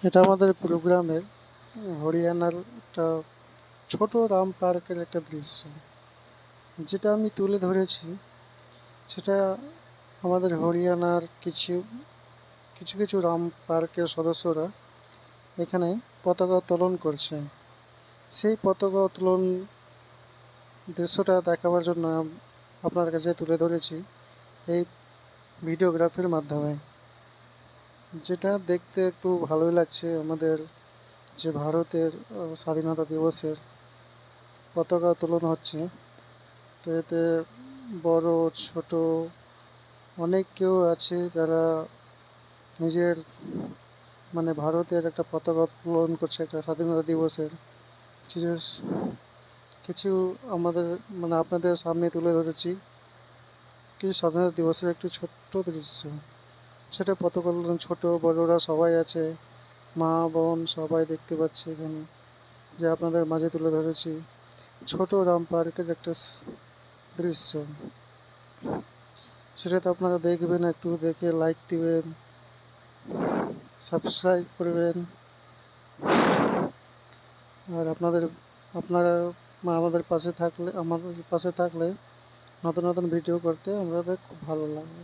এটা আমাদের গুরুগ্রামের হরিয়ানার একটা ছোট রাম পার্কের একটা দৃশ্য, যেটা আমি তুলে ধরেছি। সেটা আমাদের হরিয়ানার কিছু কিছু কিছু রাম পার্কের সদস্যরা এখানে পতাকা উত্তোলন করছে। সেই পতাকা উত্তোলন দৃশ্যটা দেখাবার জন্য আপনার কাছে তুলে ধরেছি এই ভিডিওগ্রাফির মাধ্যমে, যেটা দেখতে একটু ভালোই লাগছে। আমাদের যে ভারতের স্বাধীনতা দিবসের পতাকা উত্তোলন হচ্ছে, তো এতে বড় ছোট অনেক কেউ আছে যারা নিজের ভারতের একটা পতাকা উত্তোলন করছে একটা স্বাধীনতা দিবসের। কিছু কিছু আমাদের আপনাদের সামনে তুলে ধরেছি কিছু স্বাধীনতা দিবসের একটি ছোট্ট দৃশ্য। সেটা পতাকা উত্তোলন, ছোট বড়রা সবাই আছে, মা বোন সবাই দেখতে পাচ্ছে এখানে, যে আপনাদের মাঝে তুলে ধরেছি ছোট রাম পার্কের একটা দৃশ্য। সেটা তো আপনারা দেখবেন, একটু দেখে লাইক দিবেন, সাবস্ক্রাইব করবেন। আর আপনারা আমাদের পাশে থাকলে নতুন নতুন ভিডিও করতে আমাদের খুব ভালো লাগবে।